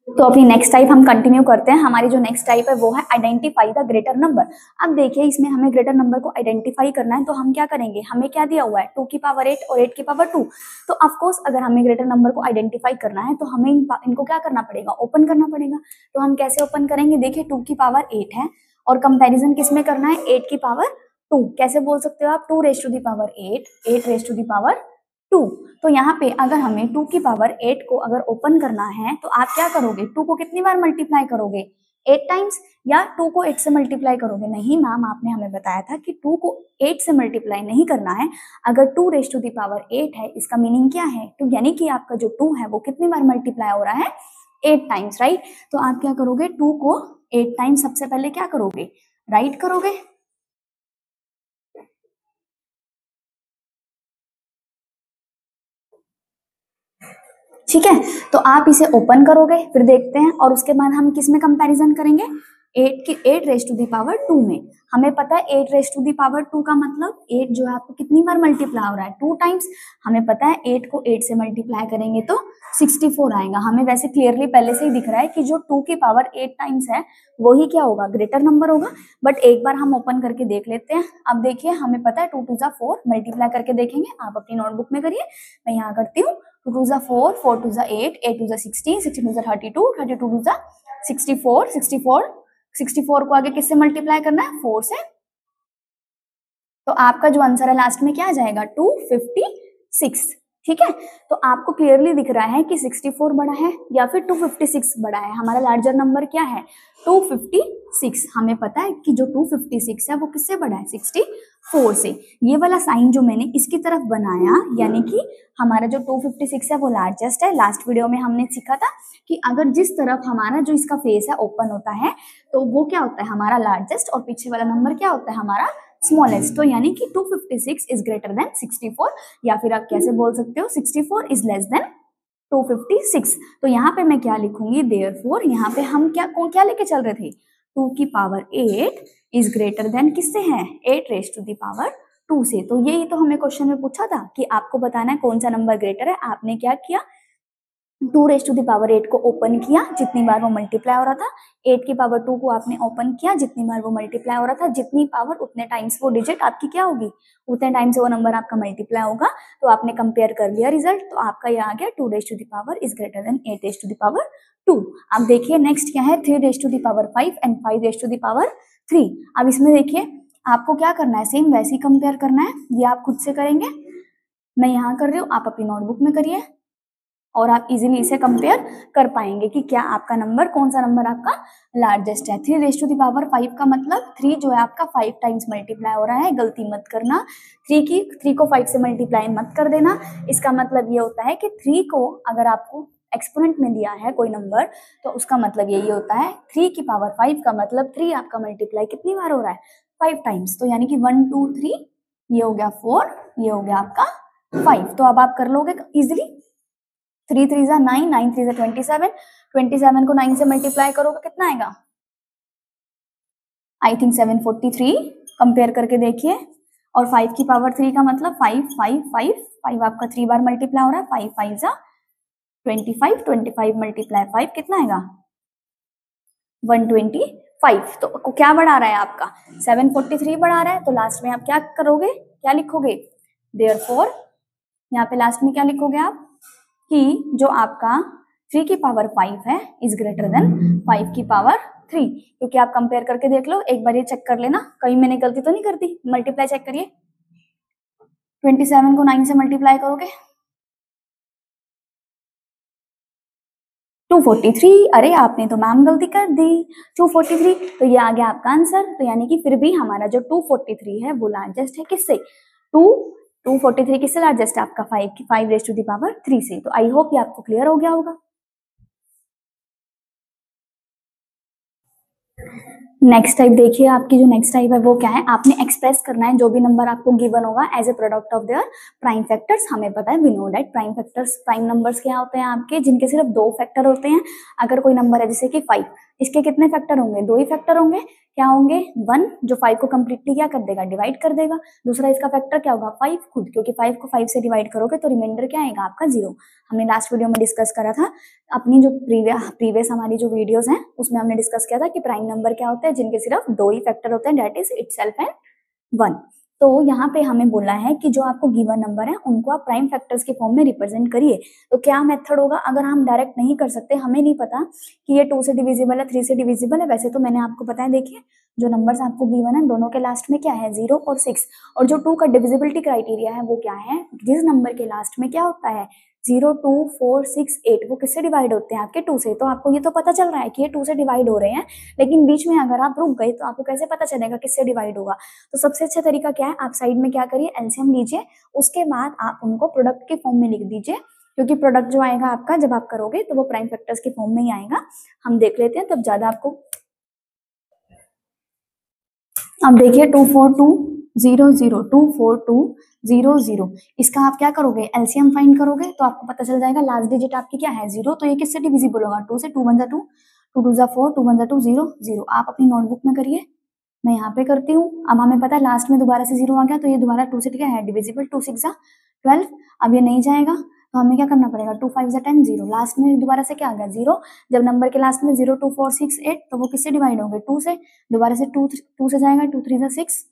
तो अपनी next type हम कंटिन्यू करते हैं। हमारी जो नेक्स्ट टाइप है वो है आइडेंटिफाई द ग्रेटर नंबर। अब देखिए इसमें हमें ग्रेटर नंबर को आइडेंटिफाई करना है, तो हम क्या करेंगे, हमें क्या दिया हुआ है 2 की पावर 8 और 8 की पावर 2। तो ऑफ कोर्स अगर हमें ग्रेटर नंबर को आइडेंटिफाई करना है तो हमें इनको क्या करना पड़ेगा, ओपन करना पड़ेगा। तो हम कैसे ओपन करेंगे, देखिए 2 की पावर 8 है और कंपेरिजन किस में करना है, 8 की पावर 2। कैसे बोल सकते हो आप, 2 raise to the power 8, 8 raise to the power 2। तो यहाँ पे अगर हमें 2 की पावर 8 को अगर ओपन करना है तो आप क्या करोगे, 2 को कितनी बार मल्टीप्लाई करोगे, 8 टाइम्स, या 2 को 8 से मल्टीप्लाई करोगे। नहीं मैम, आपने हमें बताया था कि 2 को 8 से मल्टीप्लाई नहीं करना है। अगर 2 रेज़ टू दी पावर 8 है, इसका मीनिंग क्या है, तो यानी कि आपका जो 2 है वो कितनी बार मल्टीप्लाई हो रहा है, 8 टाइम्स, राइट। तो आप क्या करोगे, 2 को 8 टाइम्स सबसे पहले क्या करोगे, राइट करोगे। ठीक है, तो आप इसे ओपन करोगे, फिर देखते हैं, और उसके बाद हम किस में कंपैरिजन करेंगे, 8 रेज़ टू दी पावर 2 में। हमें पता है 8 रेज़ टू दी पावर 2 का मतलब 8 जो है आपको कितनी बार मल्टीप्लाई हो रहा है, 2 टाइम्स। हमें पता है 8 को 8 से मल्टीप्लाई करेंगे तो 64 आएगा। हमें वैसे क्लियरली पहले से ही दिख रहा है कि जो 2 की पावर 8 टाइम्स है वही क्या होगा, ग्रेटर नंबर होगा। बट एक बार हम ओपन करके देख लेते हैं। अब देखिए हमें पता है 2 2 जा 4, मल्टीप्लाई करके देखेंगे, आप अपनी नोटबुक में करिए, मैं यहाँ करती हूँ। 2 2 जा 4, 4 2 जा 8, 8 2 जा 16, 16 2 जा 32, 32 2 जा 64, 64 को आगे किससे मल्टीप्लाई करना है, 4 से। तो आपका जो आंसर है लास्ट में क्या आ जाएगा, 256। ठीक है, तो आपको क्लियरली दिख रहा है कि 64 बड़ा है या फिर 256 बड़ा है। हमारा लार्जर नंबर क्या है, 256। हमें पता है कि जो 256 है वो किससे बड़ा है, 64 से। ये वाला साइन जो मैंने इसकी तरफ बनाया, यानी कि हमारा जो 256 है वो लार्जेस्ट है। लास्ट वीडियो में हमने सीखा था कि अगर जिस तरफ हमारा जो इसका फेस है ओपन होता है तो वो क्या होता है, हमारा लार्जेस्ट, और पीछे वाला नंबर क्या होता है, हमारा स्मॉलेस्ट। तो यानी कि 256 इज ग्रेटर देन 64, या फिर आप कैसे बोल सकते हो, 64 इज लेस देन 256। तो यहाँ पे मैं क्या लिखूंगी, देयरफॉर यहाँ पे हम क्या लेके चल रहे थे, 2 की पावर 8 इज ग्रेटर देन किससे है, 8 रेज़ टू दी पावर 2 से। तो यही तो हमें क्वेश्चन में पूछा था कि आपको बताना है कौन सा नंबर ग्रेटर है। आपने क्या किया, 2 रेज़ टू दी पावर 8 को ओपन किया, जितनी बार वो मल्टीप्लाई हो रहा था, 8 की पावर 2 को आपने ओपन किया, जितनी बार वो मल्टीप्लाई हो रहा था, जितनी पावर उतने टाइम्स वो डिजिट आपकी क्या होगी, उतने टाइम्स वो नंबर आपका मल्टीप्लाई होगा। तो आपने कंपेयर कर लिया रिजल्ट, तो आपका ये आ गया 2 raise to the power is greater than 8 raise to the power 2। अब देखिए नेक्स्ट क्या है, 3 raise to the power 5 and 5 raise to the power 3। अब इसमें देखिए आपको क्या करना है, सेम वैसे ही कंपेयर करना है, ये आप खुद से करेंगे, मैं यहाँ कर रही हूँ, आप अपनी नोटबुक में करिए, और आप इजीली इसे कंपेयर कर पाएंगे कि क्या आपका नंबर, कौन सा नंबर आपका लार्जेस्ट है। 3 रेज़ टू दी पावर 5 का मतलब 3 जो है आपका 5 टाइम्स मल्टीप्लाई हो रहा है, गलती मत करना, 3 को 5 से मल्टीप्लाई मत कर देना। इसका मतलब ये होता है कि 3 को अगर आपको एक्सपोनेंट में दिया है कोई नंबर, तो उसका मतलब यही होता है 3 की पावर 5 का मतलब 3 आपका मल्टीप्लाई कितनी बार हो रहा है, 5 टाइम्स। तो यानी कि 1 2 3, ये हो गया 4, ये हो गया आपका 5। तो अब आप कर लोगे इजिली, 3 3 जा 9, 9 3 जा 27, 27 को 9 से मल्टीप्लाई करोगे कितना आएगा, आई थिंक 743। कंपेयर करके देखिए, और 5 की पावर 3 का मतलब 5 5 5 5 आपका 3 बार मल्टीप्लाई हो रहा है, 5 5 जा 25, 25 मल्टीप्लाई 5 कितना आएगा, 125। तो क्या बढ़ा रहा है आपका, 743 बढ़ा रहा है। तो लास्ट में आप क्या करोगे, क्या लिखोगे, देयरफॉर यहाँ पे लास्ट में क्या लिखोगे आप, कि जो आपका 3 की पावर 5 है इज ग्रेटर देन 5 की पावर 3। क्योंकि आप कंपेयर करके देख लो, एक बार ये चेक कर लेना, कहीं मैंने गलती तो नहीं कर दी। मल्टीप्लाई चेक करिए, 27 को 9 से मल्टीप्लाई करोगे 243। अरे आपने तो मैम गलती कर दी, 243। तो ये आ गया आपका आंसर। तो यानी कि फिर भी हमारा जो 243 है वो लार्जेस्ट है किससे, 243 किससे लार्जेस्ट है आपका, 5 रेज़ टू दी पावर 3 से। तो आई होप ये आपको क्लियर हो गया होगा। नेक्स्ट टाइप देखिए, आपकी जो नेक्स्ट टाइप है वो क्या है, आपने एक्सप्रेस करना है जो भी नंबर आपको गिवन होगा as a product of their prime factors. हमें पता है, we know that prime factors, prime numbers क्या होते हैं आपके, जिनके सिर्फ 2 फैक्टर होते हैं। अगर कोई नंबर है जैसे कि 5, इसके कितने फैक्टर होंगे, 2 ही फैक्टर होंगे। क्या होंगे 1 जो 5 को कंप्लीटली क्या कर देगा डिवाइड कर देगा, दूसरा इसका फैक्टर क्या होगा 5 खुद, क्योंकि 5 को 5 से डिवाइड करोगे तो रिमाइंडर क्या आएगा आपका 0। हमने लास्ट वीडियो में डिस्कस करा था, अपनी जो प्रीवियस हमारी जो वीडियोस हैं उसमें हमने डिस्कस किया था कि प्राइम नंबर क्या होते हैं जिनके सिर्फ 2 ही फैक्टर होते हैं, दैट इज इटसेल्फ एंड 1। तो यहाँ पे हमें बोला है कि जो आपको गिवन नंबर है उनको आप प्राइम फैक्टर्स के फॉर्म में रिप्रेजेंट करिए। तो क्या मेथड होगा, अगर हम डायरेक्ट नहीं कर सकते, हमें नहीं पता कि ये 2 से डिविजिबल है 3 से डिविजिबल है, वैसे तो मैंने आपको बताया, देखिए जो नंबर्स आपको गिवन है दोनों के लास्ट में क्या है 0 और 6, और जो 2 का डिविजिबिलिटी क्राइटेरिया है वो क्या है, जिस नंबर के लास्ट में क्या होता है 0, 2, 4, 6, 8 वो किससे डिवाइड होते हैं आपके 2 से। तो आपको ये तो पता चल रहा है कि ये 2 से डिवाइड हो रहे हैं, लेकिन बीच में अगर आप रुक गए तो आपको कैसे पता चलेगा किससे डिवाइड होगा। तो सबसे अच्छा तरीका क्या है, आप साइड में क्या करिए एलसीएम लीजिए, उसके बाद आप उनको प्रोडक्ट के फॉर्म में लिख दीजिए, क्योंकि प्रोडक्ट जो आएगा आपका जब आप करोगे तो वो प्राइम फैक्टर्स के फॉर्म में ही आएगा। हम देख लेते हैं तब ज्यादा आपको। अब देखिए 2, 4, 2, 0, 0, 2, 4, 2, 0, 0, इसका आप क्या करोगे एलसीएम फाइंड करोगे तो आपको पता चल जाएगा लास्ट डिजिट आपकी क्या है 0, तो ये किससे डिविजिबल होगा 2 से, 2 1 जा 2, 2 2 जा 4, 2 1 जा 2, 0 0। आप अपनी नोटबुक में करिए, मैं यहाँ पे करती हूँ। अब हमें पता है लास्ट में दोबारा से 0 आ गया तो ये दोबारा 2 से क्या है डिविजिबल, 2 6 जा 12। अब ये नहीं जाएगा तो हमें क्या करना पड़ेगा 2 5 जा 10, 0, लास्ट में दोबारा से क्या आ गया 0। जब नंबर के लास्ट में 0, 2, 4, 6, 8 तो वो किससे डिवाइड होंगे 2 से, दोबारा से 2 से जाएगा 2 3 जा 6,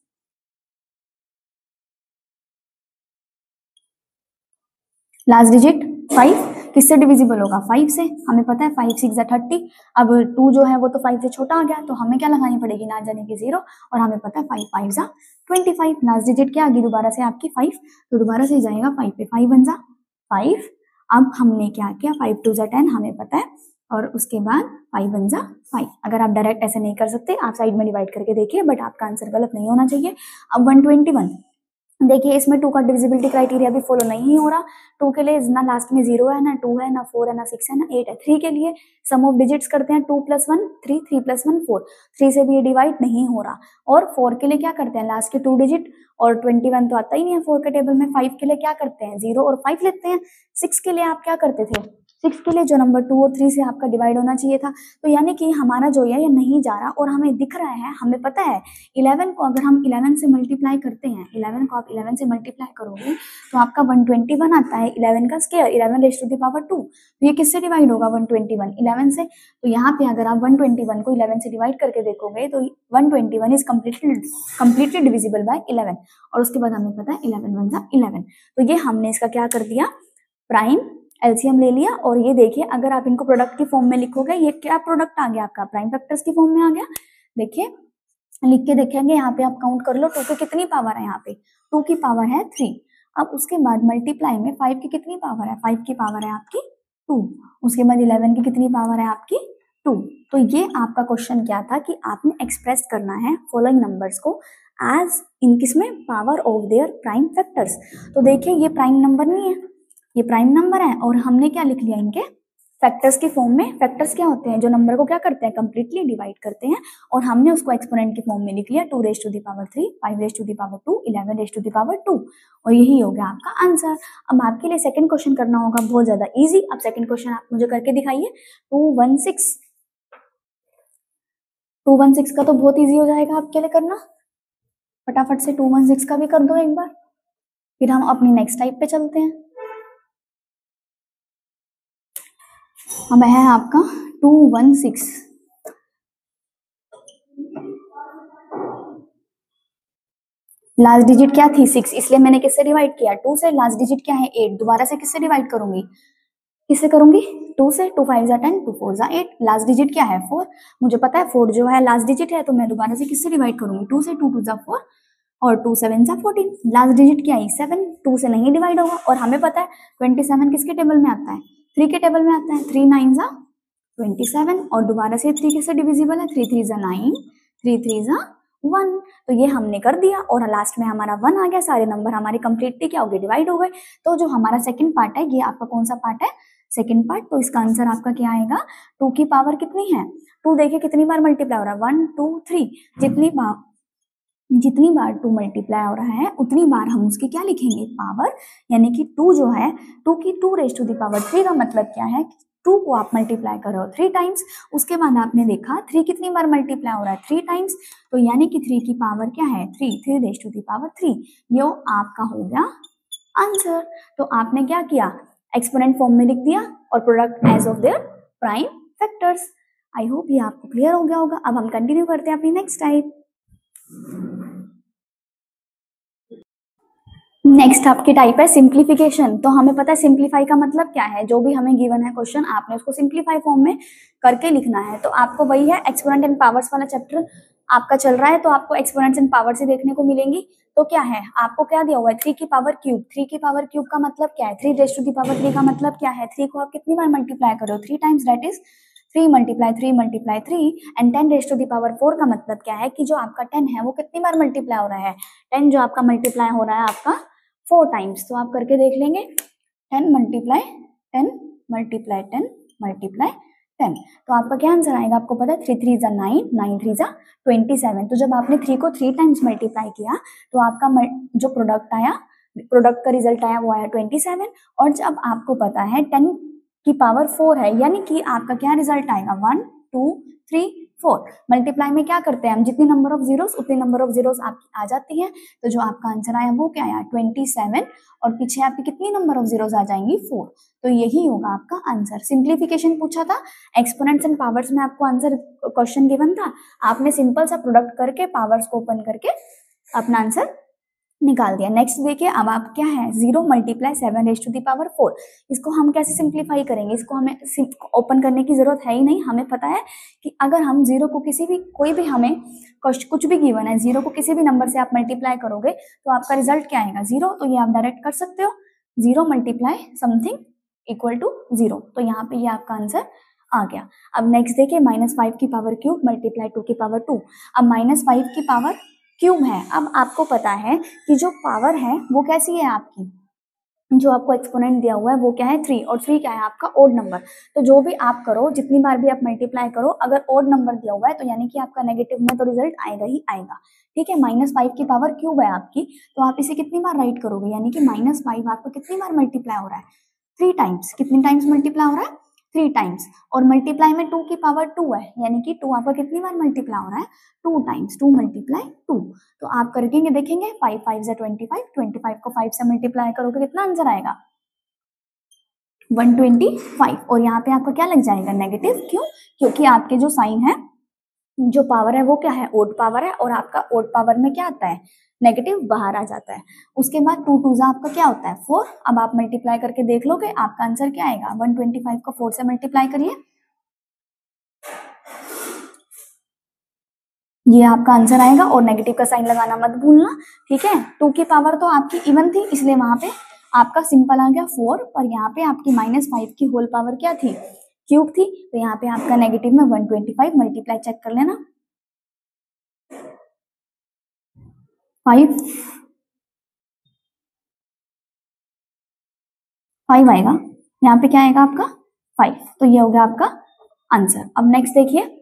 लास्ट डिजिट 5 किससे डिविजिबल होगा 5 से, हमें पता है 5 6 जा 30। अब 2 जो है वो तो 5 से छोटा आ गया तो हमें क्या लगानी पड़ेगी ना जाने की 0, और हमें पता है 5 5 जा 25, लास्ट डिजिट क्या आ गई दोबारा से आपकी 5, तो दोबारा से जाएगा 5 पे, 5 1 जा 5। अब हमने क्या किया 5 2 जा 10 हमें पता है, और उसके बाद 5 1 जा 5। अगर आप डायरेक्ट ऐसे नहीं कर सकते आप साइड में डिवाइड करके देखिए, बट आपका आंसर गलत नहीं होना चाहिए। अब 121 देखिए, इसमें 2 का डिविजिबिलिटी क्राइटेरिया भी फॉलो नहीं हो रहा। 2 के लिए ना लास्ट में 0 है, ना 2 है, ना 4 है, ना 6 है, ना 8 है। 3 के लिए सम ऑफ डिजिट्स करते हैं 2 + 1 3, 3 + 1 4, 3 से भी ये डिवाइड नहीं हो रहा। और 4 के लिए क्या करते हैं लास्ट के 2 डिजिट, और 21 तो आता ही नहीं है 4 के टेबल में। 5 के लिए क्या करते हैं 0 और 5 लेते हैं। 6 के लिए आप क्या करते थे, 6 के लिए जो नंबर 2 और 3 से आपका डिवाइड होना चाहिए था। तो यानी कि हमारा जो है ये नहीं जा रहा, और हमें दिख रहा है, हमें पता है 11 को अगर हम 11 से मल्टीप्लाई करते हैं, 11 को आप 11 से मल्टीप्लाई करोगे तो आपका 121 आता है 11 का square, 11 raise to the power 2। तो ये किससे डिवाइड होगा 121 11 से। तो यहाँ पे अगर आप 121 को 11 से डिवाइड करके देखोगे तो 121 इज कम्प्लीटली डिविजिबल बाय 11, और उसके बाद हमें पता है 11 1 जा 11। तो ये हमने इसका क्या कर दिया प्राइम एलसीएम ले लिया। और ये देखिए अगर आप इनको प्रोडक्ट की फॉर्म में लिखोगे, ये क्या प्रोडक्ट आ गया आपका प्राइम फैक्टर्स की फॉर्म में आ गया। देखिए लिख के देखेंगे, यहाँ पे आप काउंट कर लो 2 की कितनी पावर है, यहाँ पे 2 की पावर है 3। अब उसके बाद मल्टीप्लाई में 5 की कितनी पावर है, 5 की पावर है आपकी 2। उसके बाद 11 की कितनी पावर है आपकी 2। तो ये आपका क्वेश्चन क्या था कि आपने एक्सप्रेस करना है फॉलोइंग नंबर्स को एज इन किसमें power of their prime factors. तो देखिए ये प्राइम नंबर नहीं है, ये प्राइम नंबर है, और हमने क्या लिख लिया इनके फैक्टर्स के फॉर्म में। फैक्टर्स क्या होते हैं, जो नंबर को क्या करते हैं कंप्लीटली डिवाइड करते हैं, और हमने उसको एक्सपोनेंट के फॉर्म में लिख लिया 2 raise to the power 3, 5 raise to the power 2, 11 raise to the power 2, और यही हो गया आपका आंसर। अब आपके लिए सेकंड क्वेश्चन करना होगा बहुत ज्यादा इजी। अब सेकंड क्वेश्चन आप मुझे करके दिखाइए। 216 का तो बहुत इजी हो जाएगा आपके लिए करना, फटाफट से 216 का भी कर दो एक बार, फिर हम अपनी नेक्स्ट टाइप पे चलते हैं। अब है आपका 216। लास्ट डिजिट क्या थी 6, इसलिए मैंने किससे डिवाइड किया 2 से। लास्ट डिजिट क्या है 8, दोबारा से किससे डिवाइड करूंगी, किससे करूंगी 2 से। 2 5 जा 10, 2 4 जा 8, लास्ट डिजिट क्या है 4। मुझे पता है 4 जो है लास्ट डिजिट है, तो मैं दोबारा से किससे डिवाइड करूंगी 2 से। 2 2 जा 4 और 2 7 जा 14, लास्ट डिजिट क्या है 7, 2 से नहीं डिवाइड होगा। और हमें पता है 27 किसके टेबल में आता है 3 के टेबल में आता है। 3 9 जा 27, और दोबारा से 3 किससे डिविजिबल है 3 3 जा 9, 3 3 जा 1। तो ये हमने कर दिया, और लास्ट में हमारा 1 आ गया। सारे नंबर हमारे कंप्लीटली क्या हो गए डिवाइड हो गए। तो जो हमारा सेकंड पार्ट है, ये आपका कौन सा पार्ट है सेकंड पार्ट। तो इसका आंसर आपका क्या आएगा 2 की पावर कितनी है 2, देखिए कितनी बार मल्टीप्लाई हो रहा है 1 2 3, जितनी बार 2 मल्टीप्लाई हो रहा है उतनी बार हम उसकी क्या लिखेंगे पावर। यानी कि 2 जो है 2 की 2 रेज़ टू द पावर 3 का मतलब क्या है 2 को आप मल्टीप्लाई करो 3 टाइम्स, उसके बाद आपने देखा 3 कितनी बार मल्टीप्लाई हो रहा है 3 टाइम्स, तो यानी कि 3 की पावर क्या है 3 रेज़ टू द पावर 3, ये आपका हो गया आंसर। तो आपने क्या किया, एक्सपोनेंट फॉर्म में लिख दिया और product as of their prime factors. I hope ये आपको क्लियर हो गया होगा। अब हम कंटिन्यू करते हैं अपनी नेक्स्ट टाइप। नेक्स्ट आपकी टाइप है सिंप्लीफिकेशन। तो हमें पता है सिंप्लीफाई का मतलब क्या है, जो भी हमें गिवन है क्वेश्चन आपने उसको सिंप्लीफाई फॉर्म में करके लिखना है। तो आपको वही है, एक्सपोनेंट एंड पावर्स वाला चैप्टर आपका चल रहा है, तो आपको एक्सपोनेंट्स एंड पावर से देखने को मिलेंगी। तो क्या है, आपको क्या दिया हुआ है 3 की पावर क्यूब। 3 की पावर क्यूब का मतलब क्या है, 3 रेज़ टू द पावर 3 का मतलब क्या है, 3 को आप कितनी बार मल्टीप्लाई करो 3 times, that is 3 multiply 3 multiply 3। And 10 raise to the power 4 का मतलब क्या है कि जो आपका 10 है वो कितनी बार मल्टीप्लाई हो रहा है, 10 जो आपका मल्टीप्लाई हो रहा है आपका 4 टाइम्स। तो आप करके देख लेंगे 10 मल्टीप्लाई 10 मल्टीप्लाई 10 मल्टीप्लाई 10, तो आपका क्या आंसर आएगा, आपको पता है 3 3 जा 9, 9 3 जा 27। तो जब आपने 3 को 3 टाइम्स मल्टीप्लाई किया तो आपका जो प्रोडक्ट आया, प्रोडक्ट का रिजल्ट आया वो आया 27। और जब आपको पता है 10 की पावर 4 है, यानी कि आपका क्या रिजल्ट आएगा 1 2 3 4। मल्टीप्लाई में क्या करते हैं हम, जितनी नंबर ऑफ जीरोस उतनी नंबर ऑफ जीरोस आपकी आ जाती है। तो जो आपका आंसर आया वो क्या आया 27, और पीछे आपकी कितनी नंबर ऑफ जीरोस आ जाएंगी 4। तो यही होगा आपका आंसर। सिंप्लीफिकेशन पूछा था, एक्सपोनेंट्स एंड पावर्स में आपको आंसर क्वेश्चन गिवन था, आपने सिंपल सा प्रोडक्ट करके पावर्स को ओपन करके अपना आंसर निकाल दिया। नेक्स्ट देखिए, अब आप क्या है 0 multiply 7 raise to the power 4। इसको हम कैसे सिंप्लीफाई करेंगे, इसको हमें ओपन करने की जरूरत है ही नहीं। हमें पता है कि अगर हम 0 को किसी भी, कोई भी हमें कुछ भी गिवन है, 0 को किसी भी नंबर से आप मल्टीप्लाई करोगे तो आपका रिजल्ट क्या आएगा 0। तो ये आप डायरेक्ट कर सकते हो, 0 मल्टीप्लाई समथिंग इक्वल टू 0। तो यहाँ पे ये आपका आंसर आ गया। अब नेक्स्ट देखिए, -5 की पावर क्यूब मल्टीप्लाई 2 की पावर 2। अब -5 की पावर क्यूब है। अब आपको पता है कि जो पावर है वो कैसी है आपकी, जो आपको एक्सपोनेंट दिया हुआ है वो क्या है 3, और 3 क्या है आपका ओड नंबर। तो जो भी आप करो, जितनी बार भी आप मल्टीप्लाई करो, अगर ओड नंबर दिया हुआ है तो यानी कि आपका नेगेटिव में तो रिजल्ट आएगा ही आएगा। ठीक है, -5 की पावर क्यूब है आपकी, तो आप इसे कितनी बार राइट करोगे, यानी कि -5 आपको कितनी बार मल्टीप्लाई हो रहा है 3 टाइम्स। कितनी टाइम्स मल्टीप्लाई हो रहा है 3 टाइम्स। और मल्टीप्लाई में 2 की पावर 2 है, यानी कि 2 आपका कितनी बार मल्टीप्लाई हो रहा है 2 टाइम्स, 2 मल्टीप्लाई 2। तो आप करके देखेंगे 5 5 जा 25, 25 को 5 से मल्टीप्लाई करोगे कितना आंसर आएगा 125। और यहाँ पे आपका क्या लग जाएगा नेगेटिव, क्यों, क्योंकि आपके जो साइन है, जो पावर है वो क्या है ओड पावर है, और आपका ओड पावर में क्या आता है नेगेटिव बाहर आ जाता है। उसके बाद 2 2 जा आपका क्या होता है 4। अब आप मल्टीप्लाई करके देख लोगे, आपका आंसर क्या आएगा 125 को 4 से मल्टीप्लाई करिए, ये आपका आंसर आएगा। और नेगेटिव का साइन लगाना मत भूलना, ठीक है। 2 की पावर तो आपकी इवन थी, इसलिए वहां पे आपका सिंपल आ गया 4, और यहाँ पे आपकी -5 की होल पावर क्या थी क्यूब थी, तो यहाँ पे आपका नेगेटिव में 125 मल्टीप्लाई चेक कर लेना 5 आएगा, यहाँ पे क्या आएगा आपका 5। तो ये हो गया आपका आंसर। अब नेक्स्ट देखिए,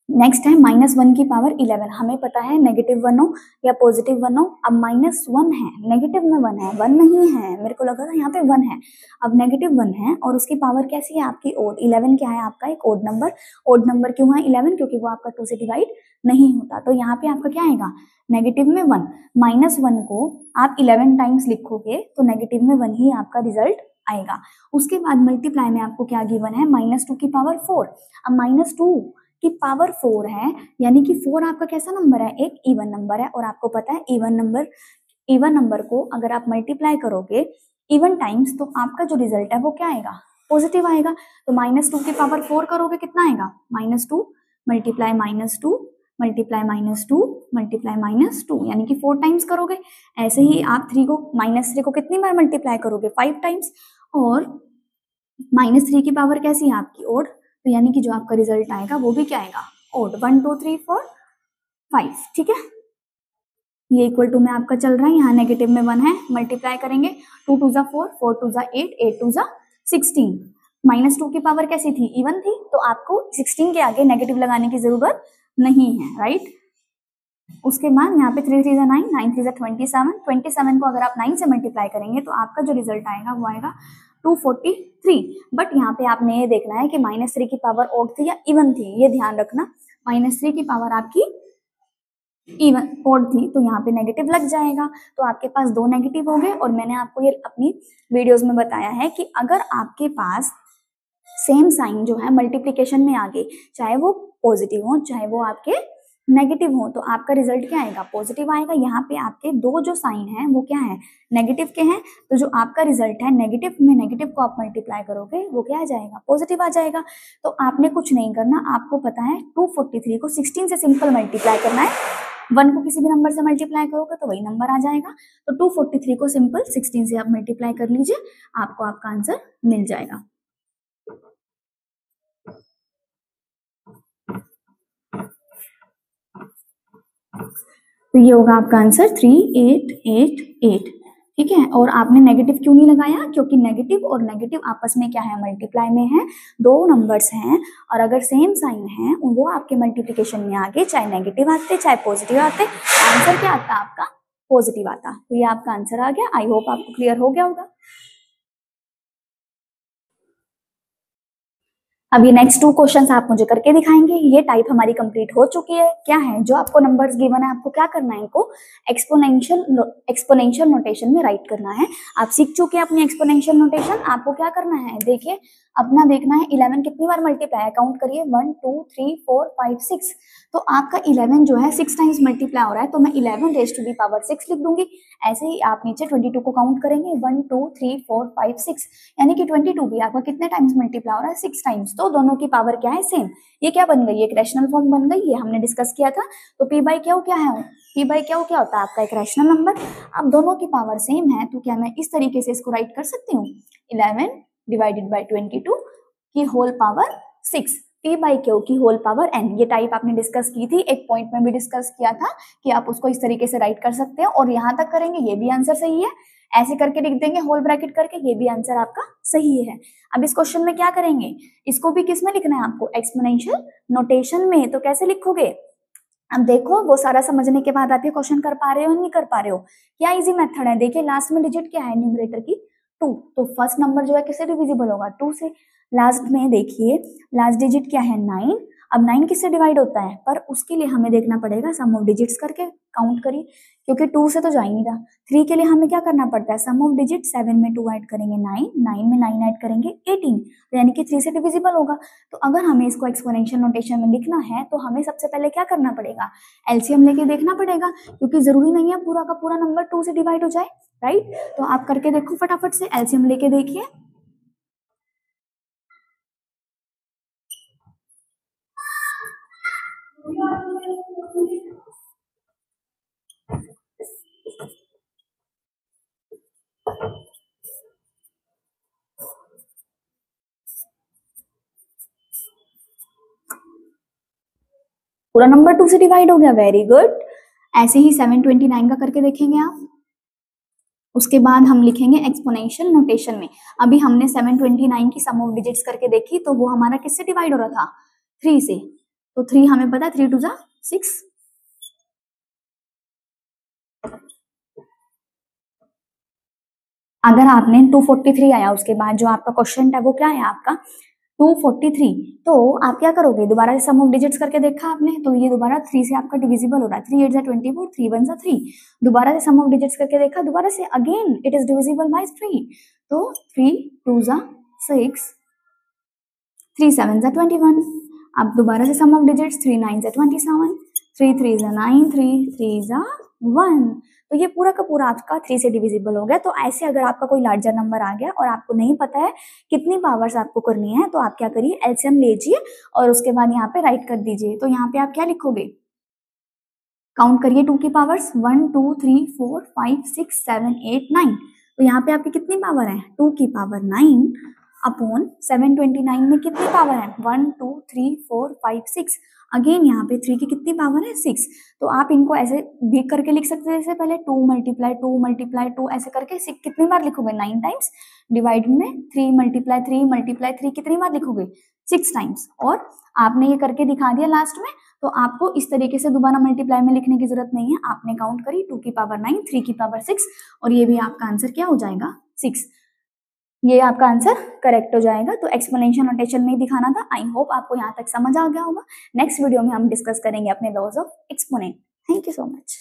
नेक्स्ट है -1 की पावर 11। हमें पता है -1 हो या +1 हो, अब -1 है, नेगेटिव में 1 है, 1 नहीं है, मेरे को लगा था यहाँ पे 1 है। अब -1 है और उसकी पावर कैसी है आपकी ओड। 11 क्या है आपका एक ओड नंबर। ओड नंबर क्यों है 11, क्योंकि वो आपका 2 से डिवाइड नहीं होता। तो यहाँ पे आपका क्या आएगा नेगेटिव में 1। -1 को आप 11 टाइम्स लिखोगे तो नेगेटिव में 1 ही आपका रिजल्ट आएगा। उसके बाद मल्टीप्लाई में आपको क्या गिवन है -2 की पावर 4। अब -2 की पावर 4 है, यानी कि 4 आपका कैसा नंबर है एक इवन नंबर है, और आपको पता है इवन नंबर को अगर आप मल्टीप्लाई करोगे इवन टाइम्स तो आपका जो रिजल्ट है वो क्या आएगा पॉजिटिव आएगा। तो -2 की पावर 4 करोगे कितना आएगा -2 मल्टीप्लाई -2 मल्टीप्लाई -2 मल्टीप्लाई -2, यानी कि 4 टाइम्स करोगे। ऐसे ही आप -3 को कितनी बार मल्टीप्लाई करोगे 5 टाइम्स, और -3 की पावर कैसी है आपकी ओड, तो यानी कि जो आपका रिजल्ट आएगा वो भी क्या आएगा ओड 1 2 3 4 5। ठीक है, ये इक्वल टू में आपका चल रहा है, यहाँ नेगेटिव में 1 है, मल्टीप्लाई करेंगे 2 2 जा 4, 4 2 जा 8, 8 2 जा 16। -2 की पावर कैसी थी इवन थी, तो आपको 16 के आगे नेगेटिव लगाने की जरूरत नहीं है, राइट। उसके बाद यहाँ पे 3 3 जा 9, 9 3 जा 27, 27 को अगर आप 9 से मल्टीप्लाई करेंगे तो आपका जो रिजल्ट आएगा वो आएगा 243। बट यहाँ पे आपने ये देखना है कि -3 की पावर ऑड थी या इवन थी, ये ध्यान रखना। -3 की पावर आपकी इवन ऑड थी तो यहाँ पे नेगेटिव लग जाएगा, तो आपके पास 2 नेगेटिव हो गए। और मैंने आपको ये अपनी वीडियोस में बताया है कि अगर आपके पास सेम साइन जो है मल्टीप्लिकेशन में आ गए, चाहे वो पॉजिटिव हो चाहे वो आपके नेगेटिव हो, तो आपका रिजल्ट क्या आएगा, पॉजिटिव आएगा। यहाँ पे आपके 2 जो साइन हैं वो क्या है, नेगेटिव के हैं, तो जो आपका रिजल्ट है नेगेटिव में नेगेटिव को आप मल्टीप्लाई करोगे वो क्या आ जाएगा, पॉजिटिव आ जाएगा। तो आपने कुछ नहीं करना, आपको पता है 243 को 16 से सिंपल मल्टीप्लाई करना है। 1 को किसी भी नंबर से मल्टीप्लाई करोगे तो वही नंबर आ जाएगा। तो 243 को सिंपल 16 से आप मल्टीप्लाई कर लीजिए, आपको आपका आंसर मिल जाएगा। तो ये होगा आपका आंसर 3888। ठीक है, और आपने नेगेटिव क्यों नहीं लगाया, क्योंकि नेगेटिव और नेगेटिव आपस में क्या है, मल्टीप्लाई में है, 2 नंबर्स हैं, और अगर सेम साइन है वो आपके मल्टीप्लिकेशन में आगे चाहे नेगेटिव आते चाहे पॉजिटिव आते, आंसर क्या आता आपका, पॉजिटिव आता। तो ये आपका आंसर आ गया। आई होप आपको क्लियर हो गया होगा। अब ये नेक्स्ट 2 क्वेश्चंस आप मुझे करके दिखाएंगे। ये टाइप हमारी कंप्लीट हो चुकी है। क्या है, जो आपको नंबर्स गिवन है आपको क्या करना है, इनको एक्सपोनेंशियल नोटेशन में राइट करना है। आप सीख चुके हैं अपनी एक्सपोनेंशियल नोटेशन। आपको क्या करना है, देखिए अपना देखना है 11 कितनी बार मल्टीप्लाई है, काउंट करिए 1 2 3 4 5 6। तो आपका 11 जो है 6 टाइम्स मल्टीप्लाई हो रहा है, तो मैं 11 रेज़ टू दी पावर 6 लिख दूंगी। ऐसे ही आप नीचे 22 को काउंट करेंगे 1 2 3 4 5 6, यानी कि 22 भी आपका कितने टाइम्स मल्टीप्लाई हो रहा है, 6 टाइम्स। तो दोनों की पावर क्या है, सेम। ये क्या बन गई, एक रैशनल फॉर्म बन गई, ये हमने डिस्कस किया था। तो p बाई क्यू क्या है, p बाई क्यू क्या होता है आपका, एक रैशनल नंबर। अब दोनों की पावर सेम है तो क्या मैं इस तरीके से इसको राइट कर सकती हूँ, 11 डिवाइडेड बाई 22 की whole power 6, p by Q की होल पावर n। ये टाइप आपने डिस्कस की थी, एक पॉइंट में भी डिस्कस किया था कि आप उसको इस तरीके से राइट कर सकते हैं। और यहाँ तक करेंगे ये भी आंसर सही है, ऐसे करके लिख देंगे होल ब्रैकेट करके, ये भी आंसर आपका सही है। अब इस क्वेश्चन में क्या करेंगे, इसको भी किस में लिखना है आपको, एक्सपोनेंशियल नोटेशन में। तो कैसे लिखोगे, अब देखो वो सारा समझने के बाद आप ये क्वेश्चन कर पा रहे हो नहीं कर पा रहे हो, क्या इजी मेथड है। देखिए लास्ट में डिजिट क्या है न्यूमरेटर की, 2, तो फर्स्ट नंबर जो है किससे डिविजिबल होगा, 2 से। लास्ट में देखिए लास्ट डिजिट क्या है, 9। अब 9 किससे डिवाइड होता है, पर उसके लिए हमें देखना पड़ेगा सम ऑफ डिजिट्स करके, काउंट करिए, क्योंकि 2 से तो जा ही नहीं रहा। 3 के लिए हमें क्या करना पड़ता है, सम ऑफ डिजिट, 7 में 2 ऐड करेंगे 9, 9 में 9 ऐड करेंगे 18, तो यानी कि 3 से डिविजिबल होगा। तो अगर हमें इसको एक्सपोनेंशियल नोटेशन में लिखना है तो हमें सबसे पहले क्या करना पड़ेगा, एलसीएम लेके देखना पड़ेगा, क्योंकि जरूरी नहीं है पूरा का पूरा नंबर 2 से डिवाइड हो जाए, राइट। तो आप करके देखो फटाफट से, एलसीएम लेके देखिए। पूरा नंबर 2 से डिवाइड हो गया, वेरी गुड। ऐसे ही 729 का करके देखेंगे आप। उसके बाद हम लिखेंगे एक्सपोनेंशियल नोटेशन में। अभी हमने 729 की सम ऑफ डिजिट्स करके देखी, तो वो हमारा किससे डिवाइड हो रहा था, 3 से। तो 3 हमें पता है, 3 2 जा 6। अगर आपने 243 आया उसके बाद जो आपका क्वेश्चन है वो क्या है आपका 243, तो आप क्या करोगे, दोबारा से सम ऑफ डिजिट्स करके देखा आपने, तो ये दोबारा 3 से आपका डिविजिबल हो रहा है, 3 8 जा 24, 3 1 जा 3। दोबारा से सम ऑफ डिजिट्स करके देखा, दोबारा से again it is divisible by 3, तो 3 2 जा 6, 3 7 जा 21। अब दोबारा से सम ऑफ डिजिट्स, 3 9 जा 27, 3 3 जा 9, 3 3 जा 1। तो ये पूरा का पूरा आपका 3 से डिविजिबल हो गया। तो ऐसे अगर आपका कोई लार्जर नंबर आ गया और आपको नहीं पता है कितनी पावर्स आपको करनी है, तो आप क्या करिए, एलसीएम लीजिए और उसके बाद यहाँ पे राइट कर दीजिए। तो यहाँ पे आप क्या लिखोगे, काउंट करिए 2 की पावर्स, 1 2 3 4 5 6 7 8 9। तो यहाँ पे आपकी कितनी पावर है, 2 की पावर 9 अपॉन 729 में कितनी पावर है, 1 2 3 4 5 6। अगेन यहाँ पे 3 की कितनी पावर है, 6। तो आप इनको ऐसे भी करके लिख सकते हैं, जैसे पहले 2 मल्टीप्लाई 2 मल्टीप्लाई 2 ऐसे करके कितनी बार लिखोगे, 9 टाइम्स। डिवाइड में 3 मल्टीप्लाई 3 मल्टीप्लाई 3 कितनी बार लिखोगे, 6 टाइम्स। और आपने ये करके दिखा दिया लास्ट में, तो आपको इस तरीके से दोबारा मल्टीप्लाई में लिखने की जरूरत नहीं है। आपने काउंट करी 2 की पावर 9, 3 की पावर 6, और ये भी आपका आंसर क्या हो जाएगा, 6। ये आपका आंसर करेक्ट हो जाएगा। तो एक्सपोनेंशियल नोटेशन में ही दिखाना था। आई होप आपको यहाँ तक समझ आ गया होगा। नेक्स्ट वीडियो में हम डिस्कस करेंगे अपने laws of exponent. Thank you so much.